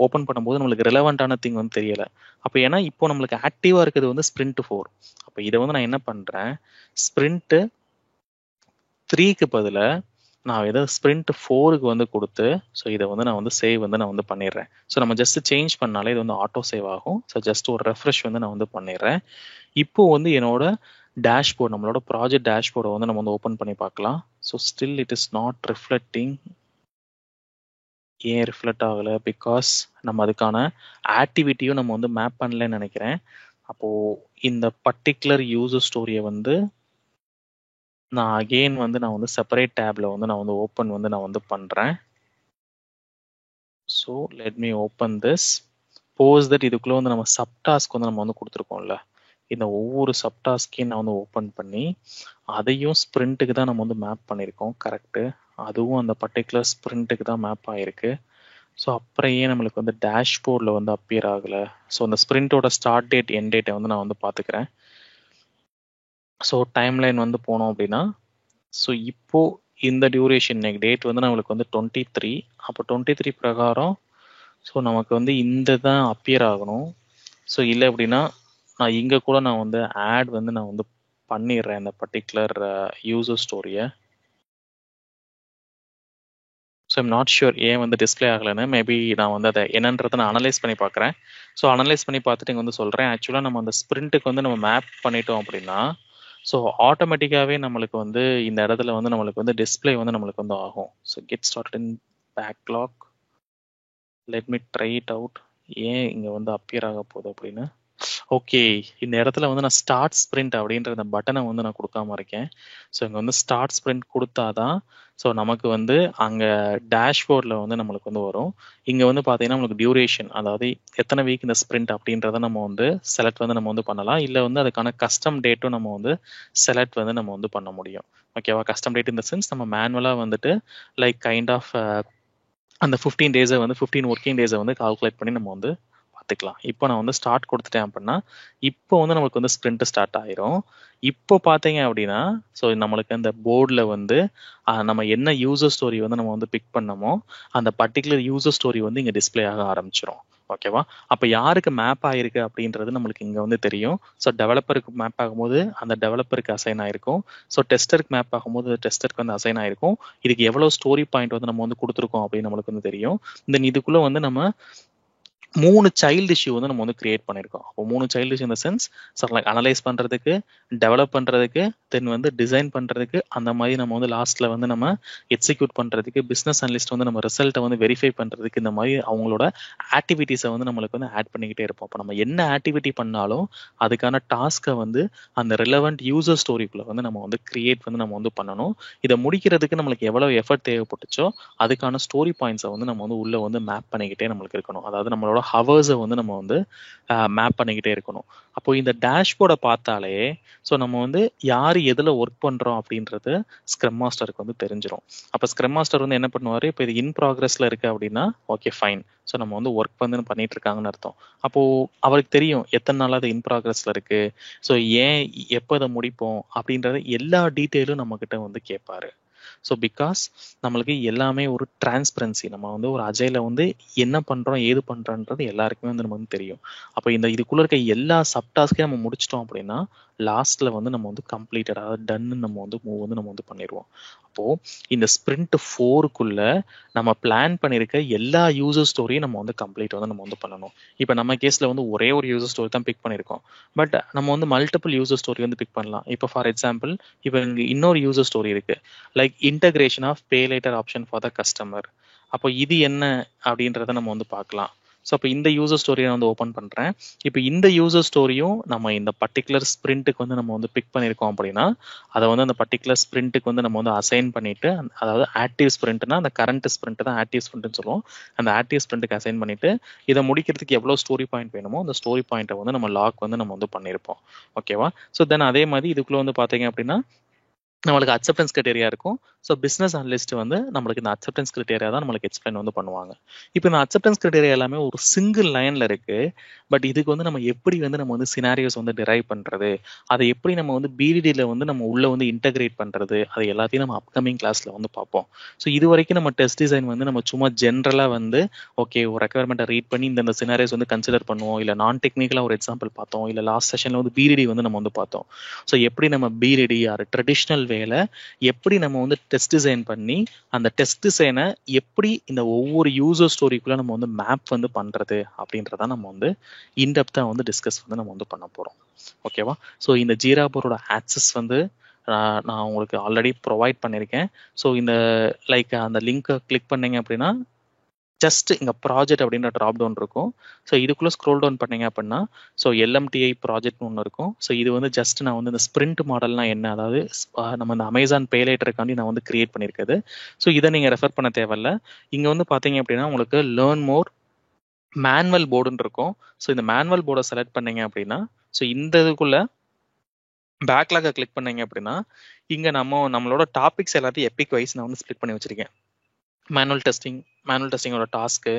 ஓப்பன் பண்ணும்போது நம்மளுக்கு ரெலவெண்டான திங் வந்து தெரியல. அப்போ ஏன்னா இப்போ நம்மளுக்கு ஆக்டிவாக இருக்கிறது வந்து ஸ்ப்ரிண்ட் 4. அப்போ இதை வந்து நான் என்ன பண்ணுறேன், ஸ்ப்ரிண்ட் 3க்கு பதிலாக நான் ஏதோ ஸ்ப்ரிண்ட் 4க்கு வந்து கொடுத்து ஸோ இதை வந்து நான் வந்து சேவ் வந்து நான் வந்து பண்ணிடுறேன். ஸோ நம்ம ஜஸ்ட் சேஞ்ச் பண்ணாலே இது வந்து ஆட்டோ சேவ் ஆகும். ஸோ ஜஸ்ட் ஒரு ரெஃப்ரெஷ் வந்து நான் வந்து பண்ணிடுறேன். இப்போ வந்து என்னோட டேஷ்போர்ட், நம்மளோட ப்ராஜெக்ட் டேஷ்போர்டை வந்து நம்ம வந்து ஓப்பன் பண்ணி பார்க்கலாம். So still it is not reflecting. ஏன் ரிஃப்ளெக்ட் ஆகலை? பிகாஸ் நம்ம அதுக்கான ஆக்டிவிட்டியும் நம்ம வந்து மேப் பண்ணலன்னு நினைக்கிறேன். அப்போது இந்த பர்டிகுலர் யூசர் ஸ்டோரியை வந்து நான் அகெயின் வந்து நான் வந்து செப்பரேட் டேப்ல வந்து நான் வந்து ஓப்பன் வந்து நான் வந்து பண்ணுறேன். So let me open this. Pause that இதுக்குள்ளே வந்து நம்ம சப்டாஸ்க் வந்து நம்ம வந்து கொடுத்துருக்கோம்ல, இந்த ஒவ்வொரு சப்டாஸ்கையும் நான் வந்து ஓப்பன் பண்ணி அதையும் ஸ்ப்ரிண்ட்டுக்கு தான் நம்ம வந்து மேப் பண்ணியிருக்கோம். கரெக்டு, அதுவும் அந்த பர்டிகுலர் ஸ்ப்ரிண்ட்டுக்கு தான் மேப் ஆகிருக்கு. ஸோ அப்புறம் ஏன் நம்மளுக்கு வந்து டேஷ்போர்டில் வந்து அப்பியர் ஆகலை? ஸோ அந்த ஸ்ப்ரிண்ட்டோட ஸ்டார்ட் டேட் எண்ட் டேட்டை வந்து நான் வந்து பார்த்துக்கிறேன். ஸோ டைம்லைன் வந்து போனோம் அப்படின்னா, ஸோ இப்போ இந்த டியூரேஷன் டேட் வந்து நம்மளுக்கு வந்து 23. அப்போ 23 பிரகாரம் ஸோ நமக்கு வந்து இந்த தான் அப்பியர் ஆகணும். ஸோ இல்லை அப்படின்னா நான் இங்கே கூட நான் வந்து ஆட் வந்து நான் வந்து பண்ணிடுறேன் இந்த பர்டிகுலர் யூசர் ஸ்டோரியை. ஸோ ஐம் நாட் ஷுர் ஏன் வந்து டிஸ்பிளே ஆகலைன்னு. மேபி நான் வந்து அதை என்னன்றதை நான் அனலைஸ் பண்ணி பார்க்குறேன். ஸோ அனலைஸ் பண்ணி பார்த்துட்டு இங்கே வந்து சொல்கிறேன். ஆக்சுவலாக நம்ம அந்த ஸ்ப்ரிண்ட்டுக்கு வந்து நம்ம மேப் பண்ணிட்டோம் அப்படின்னா ஸோ ஆட்டோமேட்டிக்காகவே நம்மளுக்கு வந்து இந்த இடத்துல வந்து நம்மளுக்கு வந்து டிஸ்பிளே வந்து நம்மளுக்கு வந்து ஆகும். So get start in backlog. Let me try it out. ஏன் இங்கே வந்து அப்பியர் ஆக போகுது அப்படின்னு. ஓகே, இந்த இடத்துல வந்து நான் ஸ்டார்ட் ஸ்ப்ரிண்ட் அப்படின்ற அந்த பட்டனை வந்து நான் கொடுக்காம இருக்கேன். ஸோ இங்கே வந்து ஸ்டார்ட் ஸ்ப்ரிண்ட் கொடுத்தாதான் ஸோ நமக்கு வந்து அங்கே டேஷ்போர்டில் வந்து நம்மளுக்கு வந்து வரும். இங்கே வந்து பார்த்தீங்கன்னா நம்மளுக்கு டியூரேஷன், அதாவது எத்தனை வீக் இந்த ஸ்ப்ரிண்ட் அப்படின்றத நம்ம வந்து செலக்ட் வந்து நம்ம வந்து பண்ணலாம். இல்லை வந்து அதுக்கான கஸ்டம் டேட்டும் நம்ம வந்து செலக்ட் வந்து நம்ம வந்து பண்ண முடியும். ஓகேவா? கஸ்டம் டேட் இந்த சென்ஸ் நம்ம மேனுவலாக வந்துட்டு லைக் கைண்ட் ஆஃப் அந்த 15 டேஸை வந்து 15 ஒர்க்கிங் டேஸை வந்து கால்குலேட் பண்ணி நம்ம வந்து பார்த்துக்கலாம். இப்போ நான் வந்து ஸ்டார்ட் கொடுத்துட்டேன் அப்படின்னா இப்போ வந்து நமக்கு வந்து ஸ்ப்ரிண்ட் ஸ்டார்ட் ஆயிரும். இப்போ பார்த்தீங்க அப்படின்னா ஸோ நம்மளுக்கு அந்த போர்டில் வந்து நம்ம என்ன யூசர் ஸ்டோரி வந்து நம்ம வந்து பிக் பண்ணமோ அந்த பர்டிகுலர் யூசர் ஸ்டோரி வந்து இங்கே டிஸ்பிளே ஆக ஆரம்பிச்சிடும். ஓகேவா? அப்போ யாருக்கு மேப் ஆயிருக்கு அப்படின்றது நம்மளுக்கு இங்கே வந்து தெரியும். ஸோ டெவலப்பருக்கு மேப் ஆகும்போது அந்த டெவலப்பருக்கு அசைன் ஆயிருக்கும். ஸோ டெஸ்டருக்கு மேப் ஆகும்போது டெஸ்டருக்கு வந்து அசைன் ஆயிருக்கும். இதுக்கு எவ்வளோ ஸ்டோரி பாயிண்ட் வந்து நம்ம வந்து கொடுத்துருக்கோம் அப்படின்னு நம்மளுக்கு வந்து தெரியும். தென் இதுக்குள்ளே வந்து நம்ம 3 சைல்டு இஷ்யூ வந்து நம்ம வந்து கிரியேட் பண்ணியிருக்கோம். அப்போ 3 சைல்டு இஷ்யூ இந்த சென்ஸ் லைக் அனலைஸ் பண்ணுறதுக்கு, டெவலப் பண்ணுறதுக்கு, தென் வந்து டிசைன் பண்ணுறதுக்கு, அந்த மாதிரி நம்ம வந்து லாஸ்ட்டில் வந்து நம்ம எக்ஸிக்யூட் பண்ணுறதுக்கு, பிஸ்னஸ் அனலிஸ்ட் வந்து நம்ம ரிசல்ட்டை வந்து வெரிஃபை பண்ணுறதுக்கு, இந்த மாதிரி அவங்களோட ஆக்டிவிட்டீஸை வந்து நம்மளுக்கு வந்து ஆட் பண்ணிக்கிட்டே இருப்போம். அப்போ நம்ம என்ன ஆக்டிவிட்டி பண்ணாலும் அதுக்கான டாஸ்க்கை வந்து அந்த ரிலவெண்ட் யூசர் ஸ்டோரிக்குள்ளே வந்து நம்ம வந்து கிரியேட் வந்து நம்ம வந்து பண்ணணும். இதை முடிக்கிறதுக்கு நம்மளுக்கு எவ்வளோ எஃபர்ட் தேவைப்பட்டுச்சோ அதுக்கான ஸ்டோரி பாயிண்ட்ஸை வந்து நம்ம வந்து உள்ளே வந்து மேப் பண்ணிக்கிட்டே நம்மளுக்கு இருக்கணும். அதாவது நம்மளோட ஹவர்ஸை வந்து நம்ம வந்து மேப் பண்ணிக்கிட்டே இருக்கணும். அப்போ இந்த டேஷ்போர்டை பார்த்தாலே ஸோ நம்ம வந்து யார் எதில் ஒர்க் பண்ணுறோம் அப்படின்றது ஸ்க்ரம் மாஸ்டருக்கு வந்து தெரிஞ்சிடும். அப்போ ஸ்க்ரம் மாஸ்டர் வந்து என்ன பண்ணுவார், இப்போ இது இன் ப்ராக்ரஸில் இருக்குது அப்படின்னா ஓகே ஃபைன், ஸோ நம்ம வந்து ஒர்க் வந்து பண்ணிட்டு இருக்காங்கன்னு அர்த்தம். அப்போது அவருக்கு தெரியும் எத்தனை நாளாக அது இன் ப்ராக்ரஸில் இருக்குது, ஸோ ஏன் எப்போ அதை முடிப்போம் அப்படின்றத எல்லா டீட்டெயிலும் நம்மக்கிட்ட வந்து கேட்பாரு. ஸோ பிகாஸ் நம்மளுக்கு எல்லாமே ஒரு டிரான்ஸ்பரன்சி, நம்ம வந்து ஒரு அஜைல வந்து என்ன பண்ணுறோம் ஏது பண்ணுறோன்றது எல்லாருக்குமே வந்து நமக்கு வந்து தெரியும். அப்போ இந்த இதுக்குள்ளே இருக்க எல்லா சப்டாஸ்கையும் நம்ம முடிச்சிட்டோம் அப்படின்னா லாஸ்ட்டில் வந்து நம்ம வந்து கம்ப்ளீட்டட், அதாவது டன்னு நம்ம வந்து மூவ் வந்து நம்ம வந்து பண்ணிடுவோம். அப்போது இந்த ஸ்ப்ரிண்ட் 4க்குள்ள நம்ம பிளான் பண்ணியிருக்க எல்லா யூசர் ஸ்டோரியும் நம்ம வந்து கம்ப்ளீட் வந்து நம்ம வந்து பண்ணணும். இப்போ நம்ம கேஸில் வந்து ஒரே ஒரு யூசர் ஸ்டோரி தான் பிக் பண்ணியிருக்கோம். பட் நம்ம வந்து மல்டிபிள் யூசர் ஸ்டோரி வந்து பிக் பண்ணலாம். இப்போ ஃபார் எக்ஸாம்பிள் இப்போ இங்கே இன்னொரு யூசர் ஸ்டோரி இருக்குது, like integration of pay later option for the customer. அப்போ இது என்ன அப்படின்றத நம்ம வந்து பார்க்கலாம். ஸோ அப்போ இந்த யூசர் ஸ்டோரியை நான் வந்து ஓப்பன் பண்ணுறேன். இப்போ இந்த யூசர் ஸ்டோரியும் நம்ம இந்த பர்டிகுலர் ஸ்ப்ரிண்ட்டுக்கு வந்து நம்ம வந்து பிக் பண்ணியிருக்கோம் அப்படின்னா அதை வந்து அந்த பர்டிகுலர் ஸ்ப்ரிண்ட்டுக்கு வந்து நம்ம வந்து அசைன் பண்ணிட்டு, அதாவது ஆக்டிவ் ஸ்ப்ரிண்ட்னா அந்த கரண்ட் ஸ்ப்ரிண்ட் தான் ஆக்டிவ் ஸ்ப்ரிண்ட்னு சொல்லுவோம். அந்த ஆக்டிவ் ஸ்ப்ரிண்ட்டுக்கு அசைன் பண்ணிட்டு இதை முடிக்கிறதுக்கு எவ்வளோ ஸ்டோரி பாயிண்ட் வேணுமோ அந்த ஸ்டோரி பாயிண்ட்டை வந்து நம்ம லாக் வந்து நம்ம வந்து பண்ணியிருப்போம். ஓகேவா? ஸோ தென் அதே மாதிரி இதுக்குள்ளே வந்து பார்த்தீங்க அப்படின்னா நம்மளுக்கு அக்செப்டன்ஸ் கிரைட்டேரியா இருக்கும். ஸோ பிஸ்னஸ் அனலிஸ்ட் வந்து நம்மளுக்கு இந்த அக்செப்டன்ஸ் கிரைட்டேரியா தான் நம்மளுக்கு எக்ஸ்பிளைன் வந்து பண்ணுவாங்க. இப்போ இந்த அக்செப்டன்ஸ் கிரைட்டேரியா எல்லாமே ஒரு சிங்கிள் லைனில் இருக்குது. பட் இதுக்கு வந்து நம்ம எப்படி வந்து நம்ம வந்து சினாரியோஸ் வந்து டிரைவ் பண்ணுறது, அதை எப்படி நம்ம வந்து பிடிடியில் வந்து நம்ம உள்ளே வந்து இன்டகிரேட் பண்ணுறது, அது எல்லாத்தையும் நம்ம அப்கமிங் கிளாஸில் வந்து பார்ப்போம். ஸோ இது வரைக்கும் நம்ம டெஸ்ட் டிசைன் வந்து நம்ம சும்மா ஜென்ரலாக வந்து ஓகே ஒரு ரெக்குவயர்மெண்ட்டை ரீட் பண்ணி இந்த சினாரியோஸ் வந்து கன்சிடர் பண்ணுவோம், இல்லை நான் டெக்னிக்கலாக ஒரு எக்ஸாம்பிள் பார்த்தோம், இல்லை லாஸ்ட் செஷனில் வந்து பிடிடி வந்து நம்ம வந்து பார்த்தோம். ஸோ எப்படி நம்ம பிடிடி ஆர் ட்ரெடிஷ்னல் வேலை எப்படி நம்ம வந்து டெஸ்ட் டிசைன் பண்ணி அந்த டெஸ்ட் டிசைனை எப்படி இந்த ஒவ்வொரு யூசர் ஸ்டோரிக்குள்ள நம்ம வந்து மேப் வந்து பண்றது அப்படின்றத நம்ம வந்து இன்டெப்தா வந்து டிஸ்கஸ் வந்து நம்ம வந்து பண்ண போறோம். ஓகேவா? ஸோ இந்த ஜீரா போர்டோட ஆக்சஸ் வந்து நான் உங்களுக்கு ஆல்ரெடி ப்ரொவைட் பண்ணியிருக்கேன். ஸோ இந்த லைக் அந்த லிங்கை கிளிக் பண்ணீங்க அப்படின்னா ஜஸ்ட் இங்க ப்ராஜெக்ட் அப்படின்ற ட்ராப் டவுன் இருக்கும். ஸோ இதுக்குள்ள ஸ்க்ரோல் டவுன் பண்ணீங்க அப்படின்னா ஸோ எல்எம்டிஐ ப்ராஜெக்ட் ஒன்று இருக்கும். ஸோ இது வந்து ஜஸ்ட் நான் வந்து இந்த ஸ்பிரிண்ட் மாடல்னா என்ன, அதாவது நம்ம இந்த அமேசான் பேலேட்டருக்காண்டி நான் வந்து கிரியேட் பண்ணியிருக்குது. ஸோ இதை நீங்க ரெஃபர் பண்ண தேவையில்ல. இங்க வந்து பாத்தீங்க அப்படின்னா உங்களுக்கு லேர்ன் மோர் மேனுவல் போர்டுன்னு இருக்கும். ஸோ இந்த மேனுவல் போர்டை செலக்ட் பண்ணீங்க அப்படின்னா ஸோ இந்த இதுக்குள்ள பேக்லாக கிளிக் பண்ணீங்க அப்படின்னா இங்க நம்மளோட டாபிக்ஸ் எல்லாத்தையும் எபிக் வைஸ் நான் வந்து ஸ்ப்ளிட் பண்ணி வச்சிருக்கேன். மேனுவல் டெஸ்டிங்கோட டாஸ்க்கு,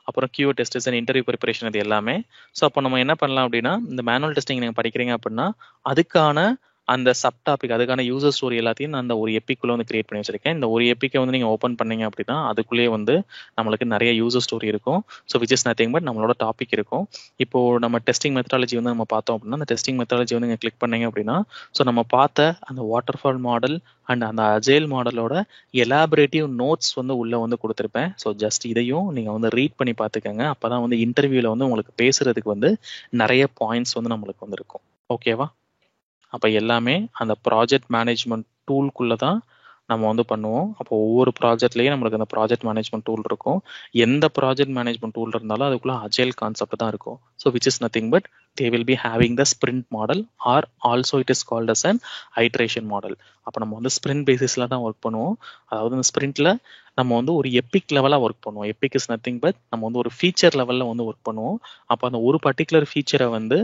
அப்புறம் Q test and interview preparation இது எல்லாமே. ஸோ அப்போ நம்ம என்ன பண்ணலாம் அப்படின்னா இந்த மேனுவல் டெஸ்டிங் நீங்கள் படிக்கிறீங்க அப்படின்னா அதுக்கான அந்த சப் டாபிக், அதுக்கான யூசர் ஸ்டோரி எல்லாத்தையும் நான் அந்த ஒரு எப்பிக்குள்ள வந்து கிரியேட் பண்ணி வச்சிருக்கேன். இந்த ஒரு எப்பிக்கை வந்து நீங்கள் ஓப்பன் பண்ணீங்க அப்படின்னா அதுக்குள்ளேயே வந்து நம்மளுக்கு நிறைய யூசர் ஸ்டோரி இருக்கும். So which is nothing but நம்மளோட டாபிக் இருக்கும். இப்போ நம்ம டெஸ்டிங் மெத்தடாலஜி வந்து நம்ம பார்த்தோம் அப்படின்னா அந்த டெஸ்டிங் மெத்தடாலஜி வந்து நீங்கள் கிளிக் பண்ணீங்க அப்படின்னா ஸோ நம்ம பார்த்த அந்த வாட்டர் ஃபால் மாடல் அண்ட் அந்த அஜைல் மாடலோட எலாபரேட்டிவ் நோட்ஸ் வந்து உள்ள வந்து கொடுத்துருப்பேன். ஸோ ஜஸ்ட் இதையும் நீங்கள் வந்து ரீட் பண்ணி பார்த்துக்கோங்க. அப்போதான் வந்து இன்டர்வியூவில் வந்து உங்களுக்கு பேசுறதுக்கு வந்து நிறைய பாயிண்ட்ஸ் வந்து நம்மளுக்கு வந்து இருக்கும். ஓகேவா? அப்போ எல்லாமே அந்த ப்ராஜெக்ட் மேனேஜ்மெண்ட் டூல்குள்ளே தான் நம்ம வந்து பண்ணுவோம். அப்போ ஒவ்வொரு ப்ராஜெக்ட்லேயும் நம்மளுக்கு அந்த ப்ராஜெக்ட் மேனேஜ்மெண்ட் டூல் இருக்கும். எந்த ப்ராஜெக்ட் மேனேஜ்மெண்ட் டூல் இருந்தாலும் அதுக்குள்ள அஜைல் கான்செப்ட் தான் இருக்கும். So which is nothing but they will be having the sprint model or also it is called as an iteration model. அப்போ நம்ம வந்து ஸ்ப்ரிண்ட் பேசிஸில் தான் ஒர்க் பண்ணுவோம். அதாவது இந்த ஸ்ப்ரிண்ட்ல நம்ம வந்து ஒரு எபிக் லெவலாக ஒர்க் பண்ணுவோம். எபிக் இஸ் நத்திங் பட் நம்ம வந்து ஒரு ஃபீச்சர் லெவலில் வந்து ஒர்க் பண்ணுவோம். அப்போ அந்த ஒரு பர்டிகுலர் ஃபீச்சரை வந்து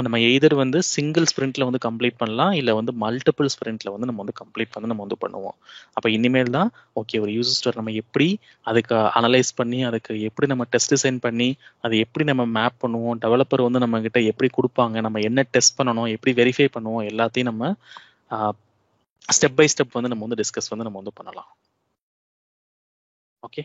நம்ம எய்தர் வந்து சிங்கிள் ஸ்ப்ரிண்ட்ல வந்து கம்ப்ளீட் பண்ணலாம், இல்லை வந்து மல்டிபிள் ஸ்ப்ரிண்ட்ல வந்து நம்ம வந்து கம்ப்ளீட் பண்ணி நம்ம வந்து பண்ணுவோம். அப்போ இனிமேல் தான் ஓகே ஒரு யூசர் ஸ்டோரி நம்ம எப்படி அதுக்கு அனலைஸ் பண்ணி அதுக்கு எப்படி நம்ம டெஸ்ட் டிசைன் பண்ணி அதை எப்படி நம்ம மேப் பண்ணுவோம், டெவலப்பர் வந்து நம்ம கிட்ட எப்படி கொடுப்பாங்க, நம்ம என்ன டெஸ்ட் பண்ணணும், எப்படி வெரிஃபை பண்ணுவோம், எல்லாத்தையும் நம்ம ஸ்டெப் பை ஸ்டெப் வந்து நம்ம வந்து டிஸ்கஸ் வந்து நம்ம வந்து பண்ணலாம். ஓகே.